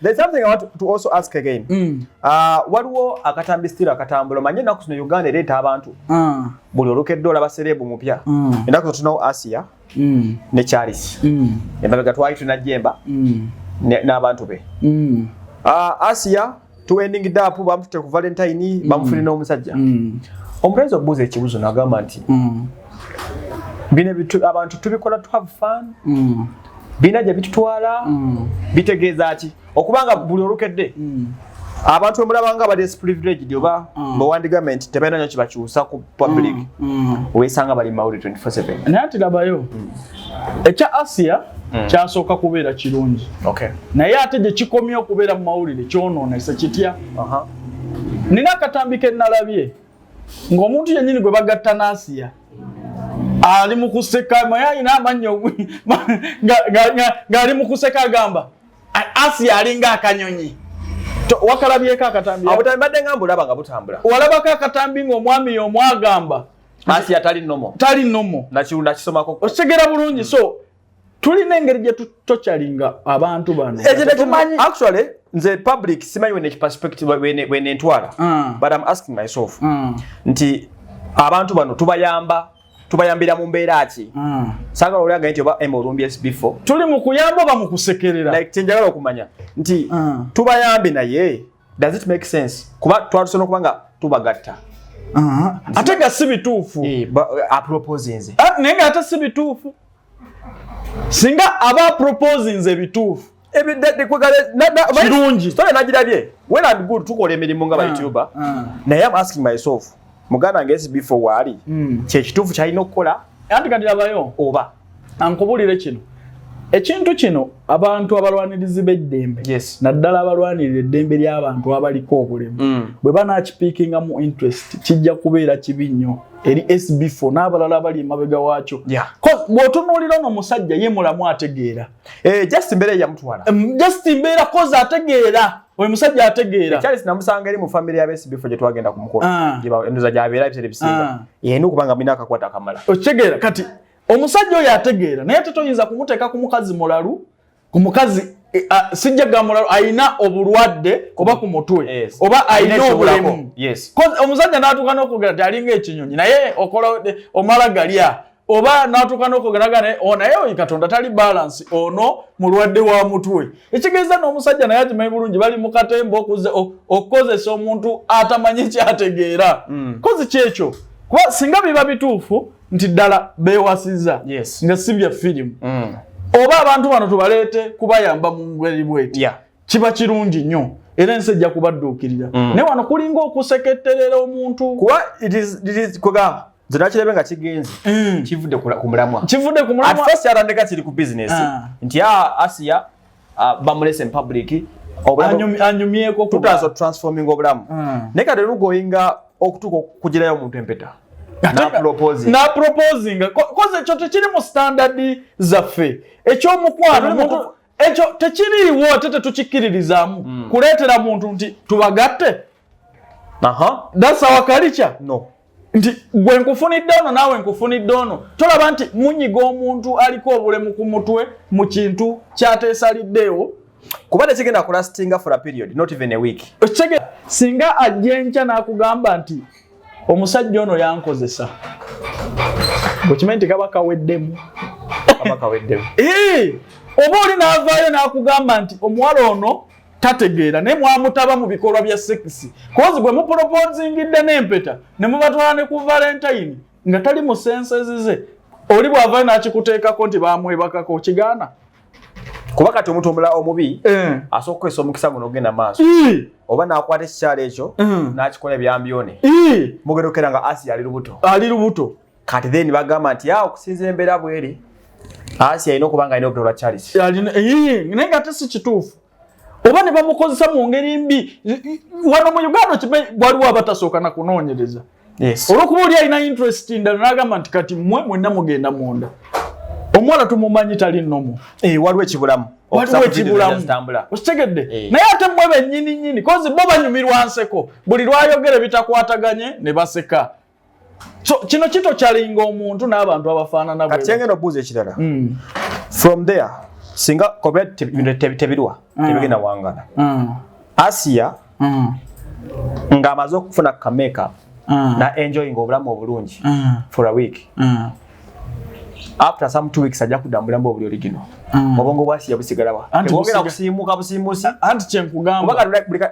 There's something I want to also ask again. Waliwo akatambi stilo akatambula manye naku zino Uganda ereta abantu. Buli olukedde olaba serebu mupya. Endako tunawo Asiah ne Charlse. Emabega twali tunajjemba n'abantu be. Asiah tuending up bamutute ku Valentine bamufunira omusajja. Omulenzi obuuza ekibuzo n'agamba nti bine bitu abantu tubikola to have fun. Bina gye bitutwala bitegeeza ati okubanga buli olukedde abantu omulabanga bali privileged oba bawandi government tebena nyo kibakyusa ku public wesanga bali mawuli 24/7 nati labayo echa Asiah kyasooka kubeera kirungi naye ate gye kikomye okubeera mu mawulire kyonoona esa kitya nina akatambike nalabye ng'omuntu yennyini gwe bagatta na Asiah ali mukuseka mayayi n'amannyo ng'ali mukuseka agamba Asiah alinga akanyonyi wakalabyeko akatambi obutambi badde ngamba olaba nga butambula walabako akatambi ng'omwami y'omu agamba Asiah tali nnomo nakisomako okitegera bulungi so tulina engeri gye tokyalinga abantu bano actually nze public simanyi wene perspective wene ntwala but I'm asking myself nti abantu bano tubayambira mu mbeera ki sanga olyaga nti oba emolumbi SB4 tuli mu kuyamba ba mu kusekerera like tenjagala okumanya nti tubayambe naye does it make sense kuba twatusona kubanga tubagatta ate ga si bituufu a propose nze naye ate si bituufu singa aba propose nze bituufu kirungi story nagirabye well and good tukola emirimu nga ba YouTuber naye I'm asking myself muganda nge SB4 wali kye kituufu kyalina okukola anti kati labayo oba ankubulire kino ekintu kino abantu abalwanirizi b'eddembe naddala abalwanirira eddembe ly'abantu abaliko obulemu bwe banaakipiikinga mu interest kijja kubeera kibi nnyo eri SB4 n'abalala abali emabega waakyo bw'otunuulira ono omusajja ye mulamu ategeera just mbeera yamutwala just mbeera kozi ategeera oyo musajja ategeera Charlse namusanga eri mu family ya SB4 gye twagenda ku mukolo endoza gy'abeera ebiseera ebisinga yena okubanga mina akakwata akamala okitegeera kati omusajja oyo ategeera naye toyinza kumuteeka ku mukazi mulalu ku mukazi sijja ga mulalu ayina obulwadde oba ku mutwe oba ayina obulemu omusajja n'atuuka n'okwogera nti alinga ekinyonyi naye okola omala galya oba n'atuuka n'okwogera naye oyo Katonda tali balance ono mulwadde wa mutwe ekitegeeza n'omusajja naye akimanyi bulungi bali mu katembo okukozesa omuntu atamanyi kyategeera kozi kyekyo kuba singa biba bituufu nti ddala beewasiza nga si bya firimu oba abantu bano tubaleete kubayamba mu ngeri bweti kiba kirungi nnyo era ensi ejja kubadduukirira naye wano kulinga okuseketterera omuntu kuba kugamba nze nakirebe nga kigenze kivudde ku mulamwa at first yarandeka kiri ku business nti Asiah bamulese mu public anyumyeko tutaso transforming obulamu naye kati lugoyinga okutuuka okugirayo omuntu empeta na proposing koze ekyo tekiri mu standard zaffe ekyomukwano ekyo tekiriiwo tete tukikiririzaamu kuleetera muntu nti tubagatte that's our culture nti gwe nkufunidde ono naawe nkufunidde ono tolaba nti munyiga omuntu aliko obulemu ku mutwe mu kintu kyateesaliddeewo kuba tekigenda kulastinga for a period not even a week singa ajja enkya n'akugamba nti omusajja ono yankozesa okimanyi nti kaba kaweddemu oba oli n'avaayo n'akugamba nti omuwala ono tategeera naye mwamutaba mu bikolwa bya sekisi kozi gwe muproposingidde n'empeta ne mubatwala ne ku Valentine nga tali mu senses ze oli bw'avaayo n'akikuteekako nti baamwebakako kigaana kuba kati omuntu omulala omubi asooka okukozesa omukisa guno ogenda maaso oba n'akwata ekikyalo ekyo n'akikola ebyambyone mugerokera nga Asiah ali lubuto kati then bagamba nti okusinzira embeera bweri Asiah alina okuba nga alina obutwa lwa Charlse naye nga ate si kituufu oba ne bamukozesa mu ngeri mbi wano mu Uganda waliwo abatasooka na kunoonyereza olw'okuba oli alina interest ndala n'agamba nti kati mmwe mwenna mugenda munda omuwala tumumanyi tali nnomo waliwo ekibulamu okitegedde naye ate mmwe bennyini kozi bo banyumirwa nseko buli lwayogere bitakwataganye ne baseka so kino kitokyalinga omuntu n'abantu abafaanana kati kyengenda okubuuza ekirala from there singa kobe tebirwa tebigenda wangana Asiah nga amaze okufuna ka makeup na enjoying obulamu obulungi for a week after some 2 weeks ajja kudambula mbo obuli origino obongo bwa Asiah busigalawa ebongera kusimuka busimusi anti chenkugamba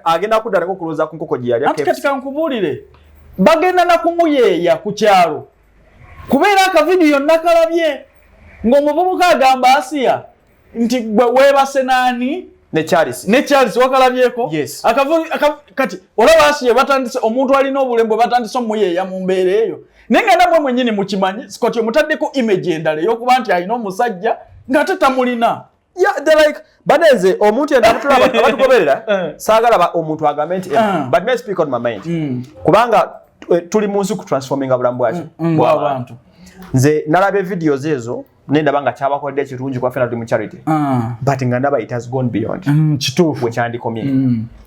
agenda kudala ko kuloza ku nkoko giyali anti katika nkubulire bagenda na kumuyeya ku kyalo kubeera aka video nakalabye ng'omuvubuka agamba Asiah nti webase nani ne Charlse wakalabyeko yes. Kati olaba Asiah batandise omuntu alina obulembo batandise omuyeya mu mbeera eyo nenga namwe mwennyini mukimanyi Scott omutaddeko image endala yokuba nti alina omusajja ng'ate tamulina they're like banenze omuntu endabutula abatugoberera saagala omuntu agambe nti but may speak on my mind kubanga tuli munsi ku transforming abulamu bwaki bw'abantu nze nalabe videos ezo nenda banga kyabakodde kirungi kwa fena tuli mu charity but nga ndaba it has gone beyond kituufu wekyandikommye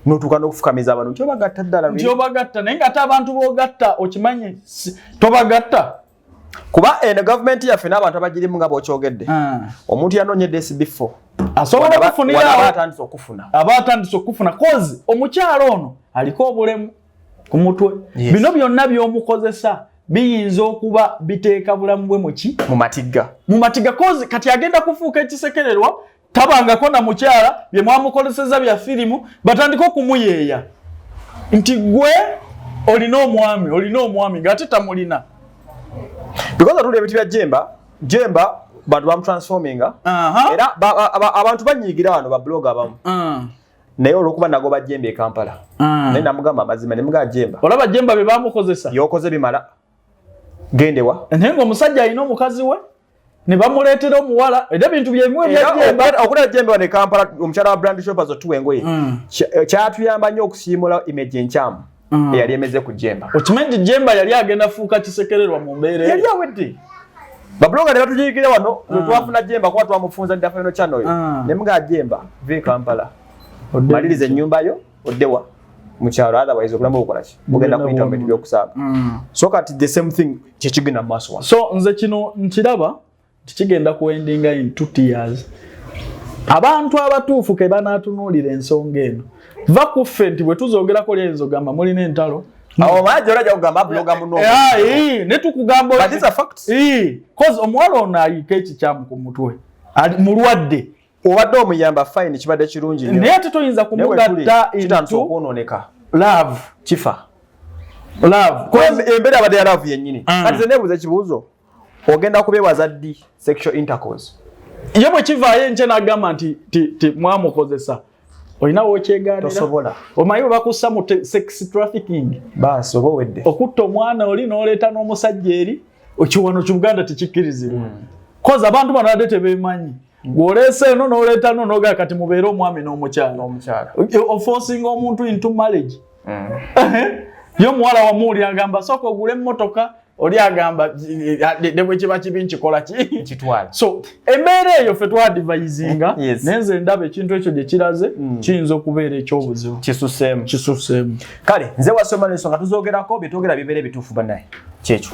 n'otuuka n'okufukamiza abantu nti obagatta ddala nti obagatta naye ng'ate abantu b'ogatta okimanyi tobagatta kuba eno gavumenti yaffe n'abantu abagirimu nga bw'okyogedde omuntu yanoonyedde SB4 asobola okufunira abatandise okufuna kozi omukyalo ono aliko obulemu ku mutwe bino byonna by'omukozesa biyinza okuba biteeka bulamu bwe mu matigga kozi kati agenda kufuuka ekisekererwa tabangako na mukyala bye mwamukoleseza bya firimu batandika okumuyeeya nti gwe olina omwami ng'ate tamulina because atuli ebintu bya jemba bantu bamutransforminga era abantu banyiigira wano babloga abamu naye olwokuba nagoba jemba e Kampala naye namugamba amazima ne muga jemba olaba jemba be bamukozesa yokoze bimala gendewa naye ng'omusajja alina omukazi we ne bamuleetera omuwala era bintu byemwe bya jemba okulaba jemba ne Kampala omukyala wa brand shoppers otuwa engoye kyatuyamba nnyo okusiimula image enkyamu eyali emeze ku jemba okimanyi jemba yali agenda fuuka kisekererwa mu mbeera yali awedde babloga ne batujiikire wano twafuna jemba kuba twamufunza Dafino channel ne muga jemba vi Kampala malirize ennyumba yo oddewa mukyalo otherwise obulamu bukola ki bugenda kuyita mu bintu by'okusaaga so kati the same thing kyekigenda mu maaso so nze kino nkiraba tikigenda kuendinga in 2 years abantu abatuufu ke banaatunuulira ensonga eno va kuffe nti bwe tuzogerako lyenzo gamba mulina entalo awo maji olaja kugamba bloga muno ne tukugamba but it's a fact cause omuwala ono aliko ekikyamu ku mutwe mulwadde obadde omuyamba fine kibadde kirungi nnyo naye ate toyinza kumugatta kitandise okwonooneka love kifa embeera abadde ya love yennyini kati ze neebuuza ekibuuzo ogenda kubeewaza ddi sexual intercourse ye bwe kivaayo enkye n'agamba nti mwamukozesa olina wokyegaanira tosobola omanyi bwe bakussa mu sex trafficking baasi oba owedde okutta omwana oli n'oleeta n'omusajja eri ekiwano kibuganda tekikkirizibwa kozi abantu bano badde tebeemanyi gwoleese eno n'oleeta no n'ogaa kati mubeere omwami n'omukyala oforcing omuntu into marriage ye omuwala wamuwuli agamba sooka ogule emmotoka oli agamba ne bwe kiba kibi nkikola kitwala so embeera eyo ffe twadvisinga nenze ndaba ekintu ekyo gye kiraze kiyinza okubeera ekyobuzibu kisuseemu kale nze wasoma n'ensonga tuzoogerako bye twogera bibeera ebituufu bannaye kyekyo